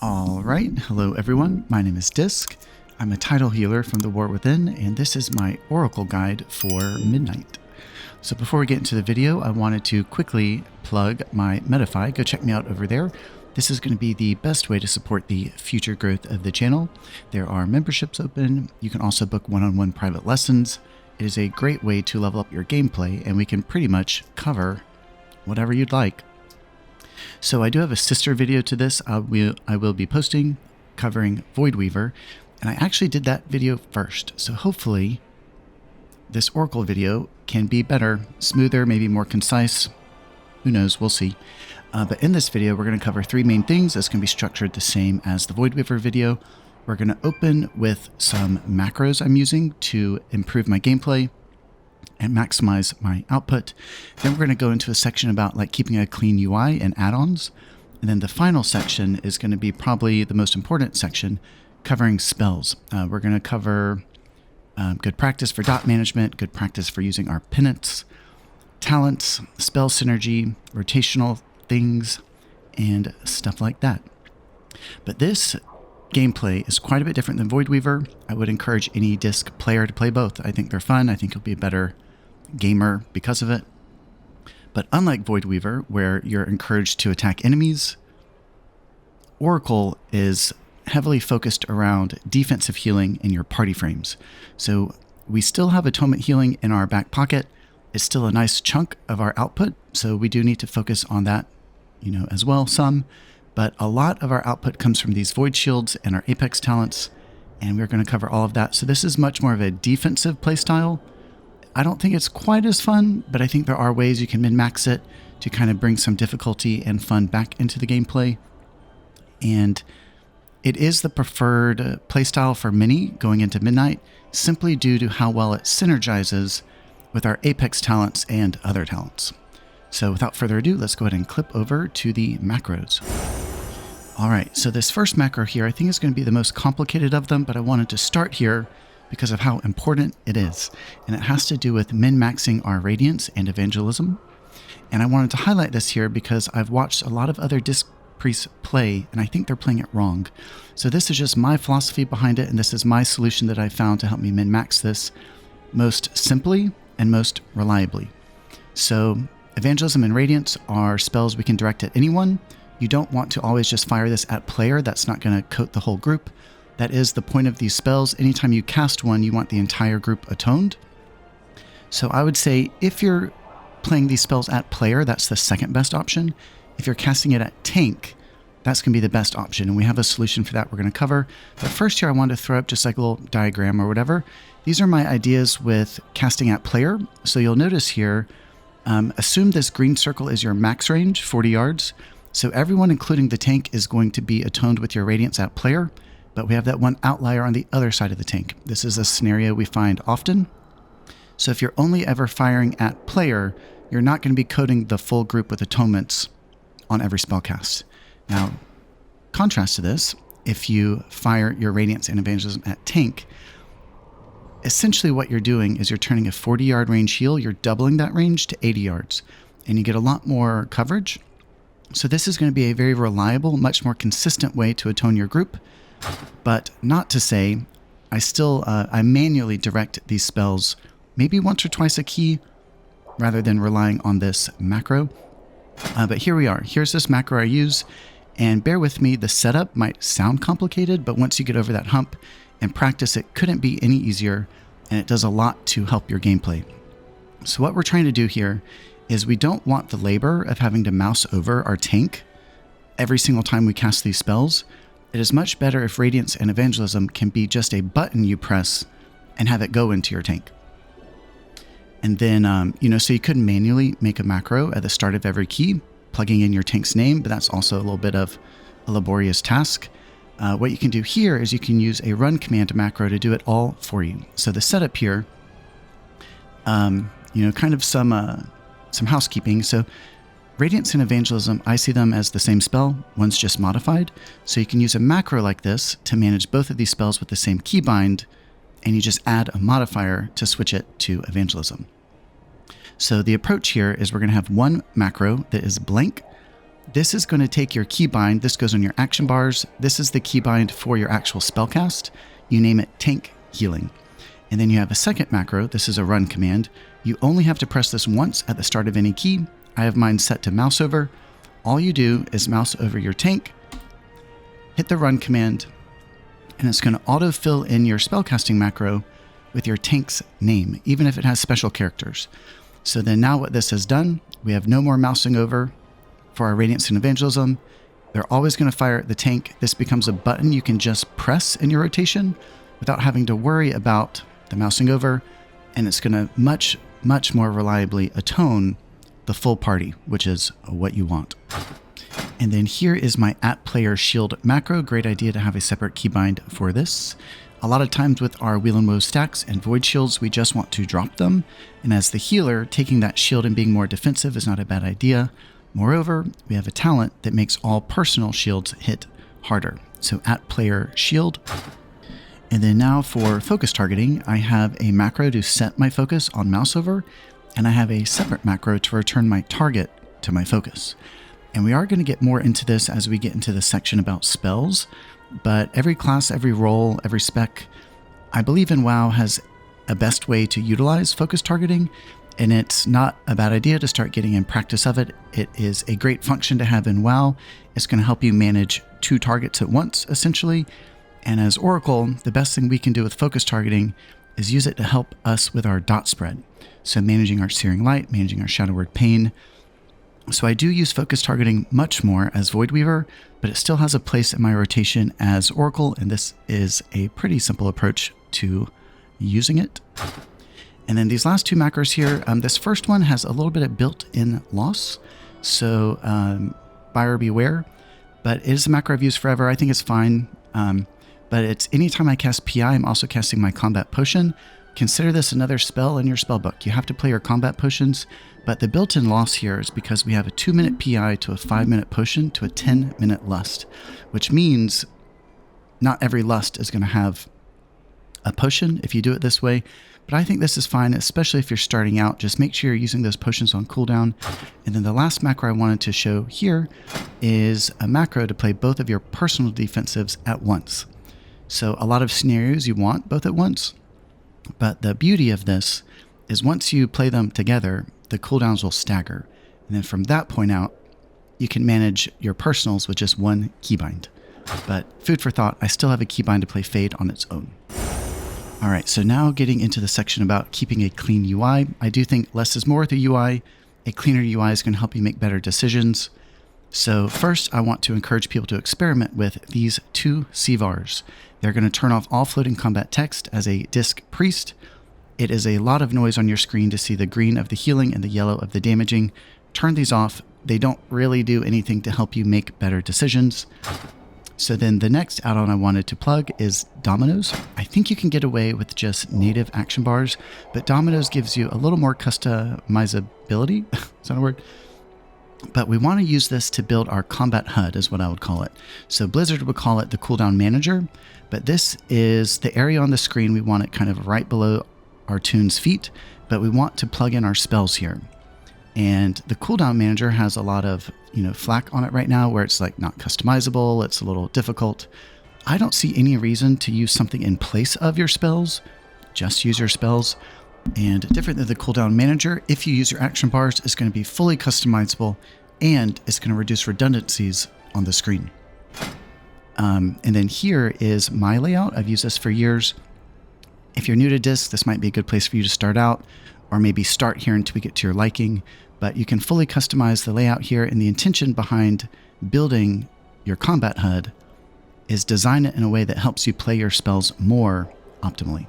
Alright, hello everyone, my name is Disc. I'm a title healer from the War Within, and this is my Oracle guide for Midnight. So before we get into the video, I wanted to quickly plug my Metafy. Go check me out over there. This is going to be the best way to support the future growth of the channel. There are memberships open. You can also book one-on-one private lessons. It is a great way to level up your gameplay, and we can pretty much cover whatever you'd like. So I do have a sister video to this I will be posting covering Voidweaver, and I actually did that video first. So hopefully this Oracle video can be better, smoother, maybe more concise. Who knows? We'll see. But in this video, we're going to cover three main things. That's going to be structured the same as the Voidweaver video. We're going to open with some macros I'm using to improve my gameplay and maximize my output. Then we're going to go into a section about like keeping a clean UI and add-ons. And then the final section is going to be probably the most important section, covering spells. We're going to cover good practice for dot management, good practice for using our penance, talents, spell synergy, rotational things, and stuff like that. But this gameplay is quite a bit different than Voidweaver. I would encourage any disc player to play both. I think they're fun. I think you'll be a better gamer because of it. But unlike Voidweaver, where you're encouraged to attack enemies, Oracle is heavily focused around defensive healing in your party frames. So we still have atonement healing in our back pocket. It's still a nice chunk of our output, so we do need to focus on that, as well, some. But a lot of our output comes from these void shields and our apex talents, and we're going to cover all of that. So this is much more of a defensive playstyle. I don't think it's quite as fun, but I think there are ways you can min-max it to kind of bring some difficulty and fun back into the gameplay. And it is the preferred playstyle for many going into Midnight, simply due to how well it synergizes with our apex talents and other talents. So without further ado, let's go ahead and clip over to the macros. All right, so this first macro here, I think is going to be the most complicated of them, but I wanted to start here because of how important it is. And it has to do with min-maxing our Radiance and Evangelism. And I wanted to highlight this here because I've watched a lot of other disc priests play, and I think they're playing it wrong. So this is just my philosophy behind it, and this is my solution that I found to help me min-max this most simply and most reliably. So Evangelism and Radiance are spells we can direct at anyone. You don't want to always just fire this at player. That's not going to coat the whole group. That is the point of these spells. Anytime you cast one, you want the entire group atoned. So I would say if you're playing these spells at player, that's the second best option. If you're casting it at tank, that's going to be the best option. And we have a solution for that we're going to cover. But first here, I wanted to throw up just like a little diagram or whatever. These are my ideas with casting at player. So you'll notice here, assume this green circle is your max range, 40 yards. So everyone, including the tank, is going to be atoned with your Radiance at player. But we have that one outlier on the other side of the tank. This is a scenario we find often. So if you're only ever firing at player, you're not going to be coating the full group with atonements on every spell cast. Now, contrast to this, if you fire your Radiance and Evangelism at tank, essentially what you're doing is you're turning a 40-yard range heal, you're doubling that range to 80 yards, and you get a lot more coverage. So this is going to be a very reliable, much more consistent way to atone your group. But not to say, I manually direct these spells maybe once or twice a key rather than relying on this macro. But here we are. Here's this macro I use, and bear with me, the setup might sound complicated, but once you get over that hump and practice, it couldn't be any easier, and it does a lot to help your gameplay. So what we're trying to do here is we don't want the labor of having to mouse over our tank every single time we cast these spells. It is much better if Radiance and Evangelism can be just a button you press and have it go into your tank. And then, so you could manually make a macro at the start of every key, plugging in your tank's name, but that's also a little bit of a laborious task. What you can do here is you can use a run command macro to do it all for you. So the setup here, kind of some housekeeping. So Radiance and Evangelism, I see them as the same spell. One's just modified. So you can use a macro like this to manage both of these spells with the same keybind, and you just add a modifier to switch it to Evangelism. So the approach here is we're going to have one macro that is blank, This is going to take your keybind. This goes on your action bars. This is the keybind for your actual spellcast. You name it tank healing. And then you have a second macro. This is a run command. You only have to press this once at the start of any key. I have mine set to mouseover. All you do is mouse over your tank, hit the run command, and it's going to auto-fill in your spellcasting macro with your tank's name, even if it has special characters. So then now what this has done, we have no more mousing over for our Radiance and Evangelism. They're always going to fire at the tank. This becomes a button you can just press in your rotation without having to worry about the mousing over, and it's going to much more reliably atone the full party, which is what you want. And then here is my @player shield macro. Great idea to have a separate keybind for this. A lot of times with our Wheel and Woe stacks and void shields, we just want to drop them. And as the healer, taking that shield and being more defensive is not a bad idea. Moreover, we have a talent that makes all personal shields hit harder. So @player shield. And then now for focus targeting, I have a macro to set my focus on mouseover, and I have a separate macro to return my target to my focus. And we are going to get more into this as we get into the section about spells, but every class, every role, every spec, I believe in WoW has a best way to utilize focus targeting, and it's not a bad idea to start getting in practice of it. It is a great function to have in WoW. It's going to help you manage 2 targets at once, essentially. And as Oracle, the best thing we can do with focus targeting is use it to help us with our dot spread. So managing our Searing Light, managing our Shadow Word Pain. So I do use focus targeting much more as Voidweaver, but it still has a place in my rotation as Oracle, and this is a pretty simple approach to using it. And then these last 2 macros here, this first one has a little bit of built-in loss, so buyer beware, but it is a macro I've used forever. I think it's fine, but it's anytime I cast PI, I'm also casting my combat potion. Consider this another spell in your spellbook. You have to play your combat potions, but the built-in loss here is because we have a 2-minute PI to a 5-minute potion to a 10-minute lust, which means not every lust is going to have a potion if you do it this way, but I think this is fine, especially if you're starting out. Just make sure you're using those potions on cooldown. And then the last macro I wanted to show here is a macro to play both of your personal defensives at once. So a lot of scenarios you want both at once, but the beauty of this is once you play them together, the cooldowns will stagger. And then from that point out, you can manage your personals with just 1 keybind. But food for thought, I still have a keybind to play Fade on its own. All right, so now getting into the section about keeping a clean UI. I do think less is more with the UI. A cleaner UI is going to help you make better decisions. So first, I want to encourage people to experiment with these 2 CVARs. They're going to turn off all floating combat text as a Disc Priest. It is a lot of noise on your screen to see the green of the healing and the yellow of the damaging. Turn these off. They don't really do anything to help you make better decisions. So then the next add-on I wanted to plug is Dominoes. I think you can get away with just native action bars, but Dominoes gives you a little more customizability. Is that a word? But we want to use this to build our combat HUD, is what I would call it. So Blizzard would call it the cooldown manager, but this is the area on the screen. We want it kind of right below our toon's feet, but we want to plug in our spells here. And the cooldown manager has a lot of, flack on it right now where it's like not customizable. It's a little difficult. I don't see any reason to use something in place of your spells. Just use your spells. And different than the cooldown manager, if you use your action bars, it's going to be fully customizable and it's going to reduce redundancies on the screen. And then here is my layout. I've used this for years. If you're new to Disc, this might be a good place for you to start out, or maybe start here and tweak it to your liking. But you can fully customize the layout here, and the intention behind building your combat HUD is design it in a way that helps you play your spells more optimally.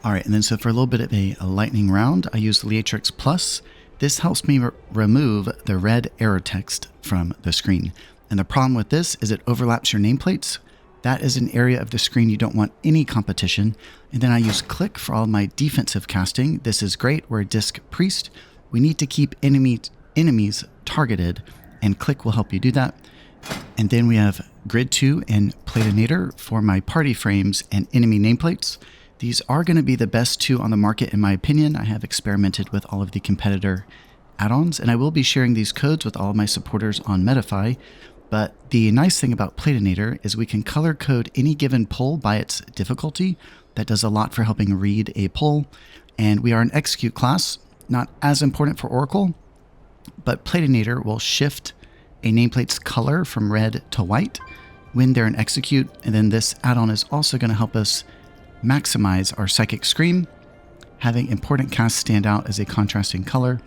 All right, and then so for a little bit of a lightning round, I use Liatrix Plus. This helps me remove the red error text from the screen. And the problem with this is it overlaps your nameplates. That is an area of the screen you don't want any competition. And then I use Click for all my defensive casting. This is great. We're a Disc Priest. We need to keep enemies targeted, and Click will help you do that. And then we have Grid 2 and Platinator for my party frames and enemy nameplates. These are going to be the best 2 on the market in my opinion. I have experimented with all of the competitor add-ons, and I will be sharing these codes with all of my supporters on Metafy. But the nice thing about Platinator is we can color code any given pull by its difficulty. That does a lot for helping read a pull. And we are an execute class, not as important for Oracle, but Platinator will shift a nameplate's color from red to white when they're in execute. And then this add-on is also going to help us maximize our Psychic Scream, having important casts stand out as a contrasting color.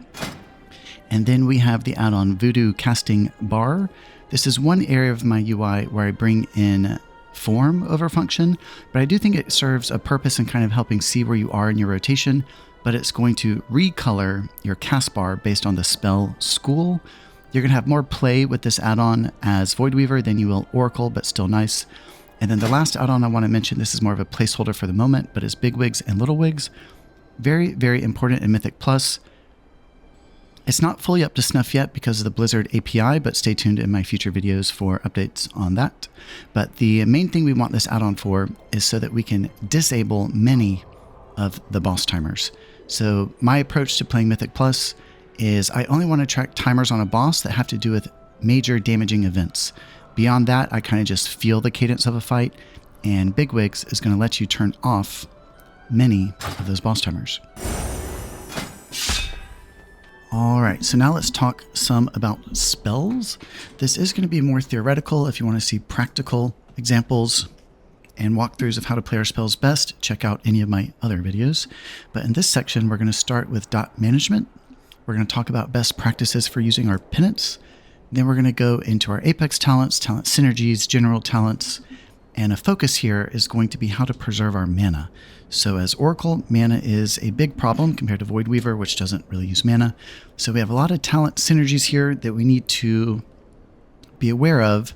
And then we have the add-on Voodoo Casting Bar. This is one area of my UI where I bring in form over function, but I do think it serves a purpose in kind of helping see where you are in your rotation, but it's going to recolor your cast bar based on the spell school. You're going to have more play with this add-on as Voidweaver than you will Oracle, but still nice. And then the last add-on I want to mention, this is more of a placeholder for the moment, but is Bigwigs and Littlewigs. Very, very important in Mythic Plus. It's not fully up to snuff yet because of the Blizzard API, but stay tuned in my future videos for updates on that. But the main thing we want this add-on for is so that we can disable many of the boss timers. So my approach to playing Mythic Plus is I only want to track timers on a boss that have to do with major damaging events. Beyond that, I kind of just feel the cadence of a fight, and Bigwigs is going to let you turn off many of those boss timers. All right, so now let's talk some about spells. This is going to be more theoretical. If you want to see practical examples and walkthroughs of how to play our spells best, check out any of my other videos. But in this section, we're going to start with dot management. We're going to talk about best practices for using our penance. Then we're going to go into our Apex talents, talent synergies, general talents, and a focus here is going to be how to preserve our mana. So as Oracle, mana is a big problem compared to Voidweaver, which doesn't really use mana. So we have a lot of talent synergies here that we need to be aware of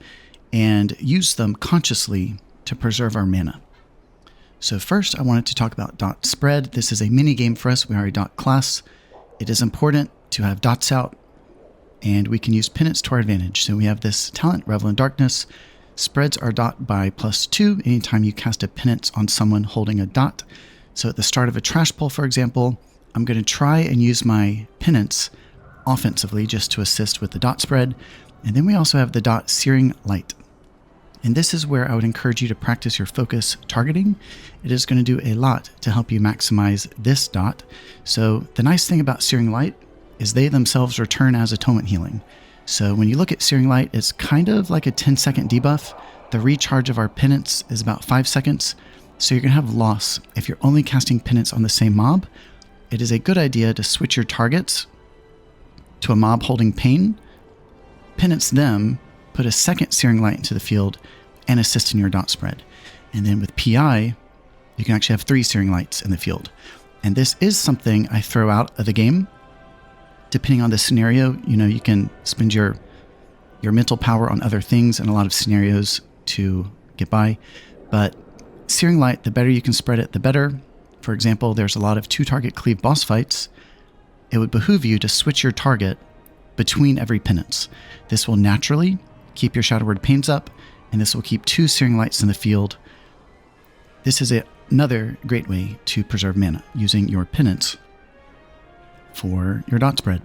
and use them consciously to preserve our mana. So first, I wanted to talk about dot spread. This is a mini game for us. We are a dot class. It is important to have dots out, and we can use penance to our advantage. So we have this talent, Revel in Darkness. Spreads are dot by +2 anytime you cast a penance on someone holding a dot. So at the start of a trash pull, for example, I'm going to try and use my penance offensively just to assist with the dot spread. And then we also have the dot Searing Light. And this is where I would encourage you to practice your focus targeting. It is going to do a lot to help you maximize this dot. So the nice thing about Searing Light is they themselves return as atonement healing. So when you look at Searing Light, it's kind of like a 10-second debuff. The recharge of our penance is about 5 seconds. So you're going to have loss if you're only casting penance on the same mob. It is a good idea to switch your targets to a mob holding pain, penance them, put a second Searing Light into the field, and assist in your dot spread. And then with PI, you can actually have 3 Searing Lights in the field. And this is something I throw out of the game. Depending on the scenario, you can spend your mental power on other things in a lot of scenarios to get by. But Searing Light, the better you can spread it, the better. For example, there's a lot of 2-target cleave boss fights. It would behoove you to switch your target between every penance. This will naturally keep your Shadow Word Pains up, and this will keep 2 Searing Lights in the field. This is another great way to preserve mana, using your penance for your dot spread.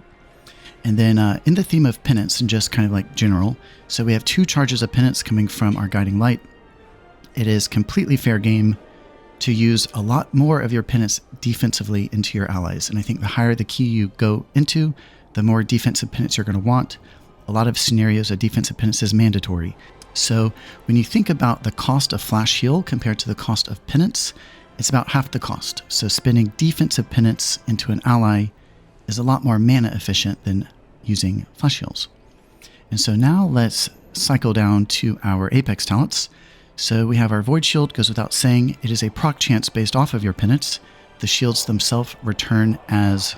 And then in the theme of penance and just kind of like general, so we have 2 charges of penance coming from our Guiding Light. It is completely fair game to use a lot more of your penance defensively into your allies. And I think the higher the key you go into, the more defensive penance you're going to want. A lot of scenarios, a defensive penance is mandatory. So when you think about the cost of flash heal compared to the cost of penance, it's about half the cost. So spending defensive penance into an ally is a lot more mana efficient than using flash heals. And so now let's cycle down to our Apex talents. So we have our Void Shield, goes without saying. It is a proc chance based off of your penance. The shields themselves return as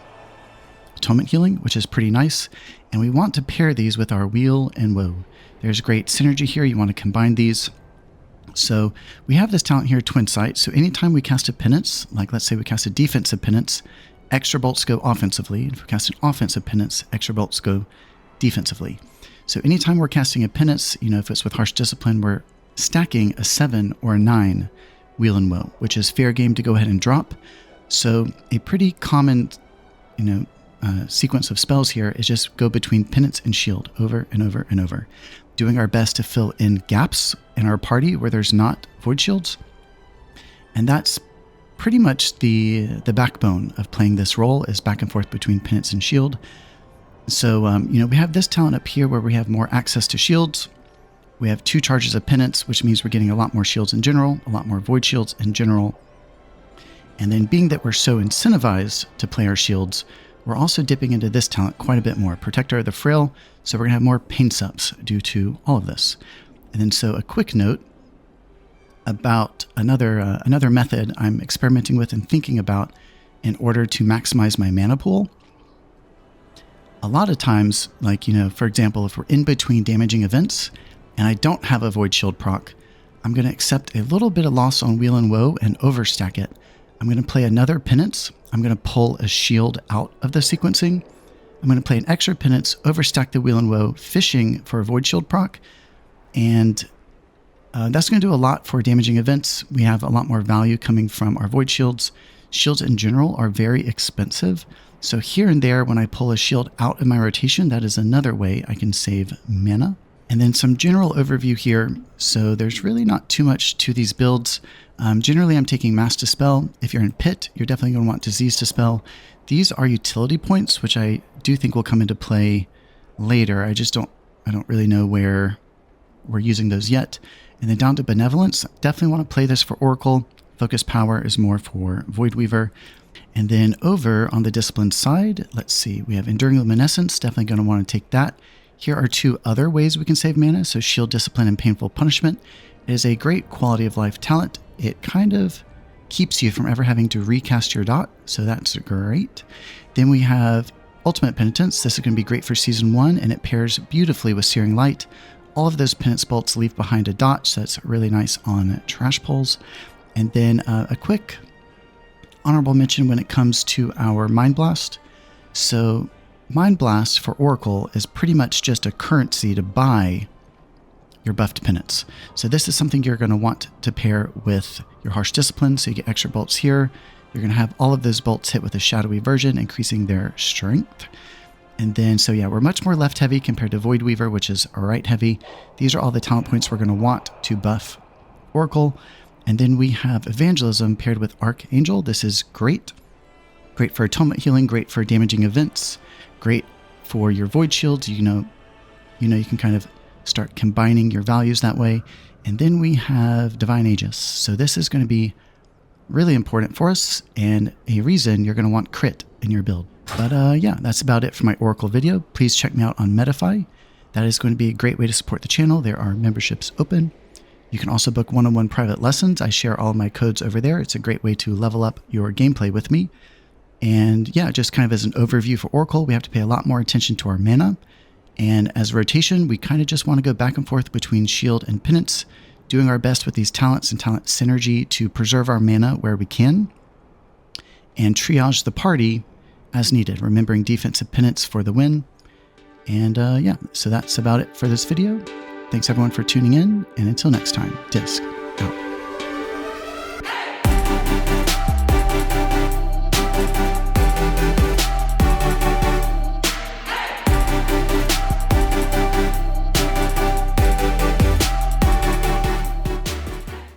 atonement healing, which is pretty nice. And we want to pair these with our Wheel and Woe. There's great synergy here. You want to combine these. So we have this talent here, Twin Sight. So anytime we cast a penance, like let's say we cast a defensive penance, extra bolts go offensively. And if we cast an offensive penance, extra bolts go defensively. So anytime we're casting a penance, if it's with Harsh Discipline, we're stacking a 7 or a 9 Wheel and Woe, which is fair game to go ahead and drop. So a pretty common, sequence of spells here is just go between penance and shield over and over and over, doing our best to fill in gaps in our party where there's not void shields. And that's pretty much the backbone of playing this role, is back and forth between penance and shield. So, we have this talent up here where we have more access to shields. We have 2 charges of penance, which means we're getting a lot more shields in general, a lot more void shields in general. And then being that we're so incentivized to play our shields, we're also dipping into this talent quite a bit more, Protector of the Frail. So we're going to have more pain subs due to all of this. And then so a quick note about another method I'm experimenting with and thinking about in order to maximize my mana pool. A lot of times, like, for example, if we're in between damaging events and I don't have a Void Shield proc, I'm going to accept a little bit of loss on Wheel and Woe and overstack it. I'm going to play another Penance. I'm going to pull a shield out of the sequencing. I'm going to play an extra Penance, overstack the Wheel and Woe, fishing for a Void Shield proc. And that's going to do a lot for damaging events. We have a lot more value coming from our Void Shields. Shields in general are very expensive. So here and there, when I pull a shield out of my rotation, that is another way I can save mana. And then some general overview here. So there's really not too much to these builds. Generally, I'm taking Mass Dispel. If you're in Pit, you're definitely going to want Disease Dispel. These are utility points, which I do think will come into play later. I don't really know where we're using those yet. And then down to Benevolence, definitely want to play this for Oracle. Focus Power is more for Voidweaver. And then over on the Discipline side, let's see, we have Enduring Luminescence, definitely going to want to take that. Here are 2 other ways we can save mana, so Shield Discipline and Painful Punishment. It is a great quality of life talent. It kind of keeps you from ever having to recast your dot, so that's great. Then we have Ultimate Penitence. This is going to be great for Season 1, and it pairs beautifully with Searing Light. All of those penance bolts leave behind a dot, so that's really nice on trash pulls. And then a quick honorable mention when it comes to our Mind Blast. So Mind Blast for Oracle is pretty much just a currency to buy your buffed penance. So this is something you're going to want to pair with your Harsh Discipline, so you get extra bolts here. You're going to have all of those bolts hit with a shadowy version, increasing their strength. And then, so yeah, we're much more left heavy compared to Voidweaver, which is right heavy. These are all the talent points we're going to want to buff Oracle. And then we have Evangelism paired with Archangel. This is great. Great for atonement healing, great for damaging events, great for your void shields. You can kind of start combining your values that way. And then we have Divine Aegis. So this is going to be really important for us and a reason you're going to want crit in your build. But yeah, that's about it for my Oracle video. Please check me out on Medify. That is going to be a great way to support the channel. There are memberships open. You can also book one-on-one private lessons. I share all of my codes over there. It's a great way to level up your gameplay with me. And yeah, just kind of as an overview for Oracle, we have to pay a lot more attention to our mana. And as rotation, we kind of just want to go back and forth between Shield and Penance, doing our best with these talents and talent synergy to preserve our mana where we can, and triage the party as needed, remembering defensive Penance for the win. And yeah, so that's about it for this video. Thanks everyone for tuning in, and until next time, Disc out.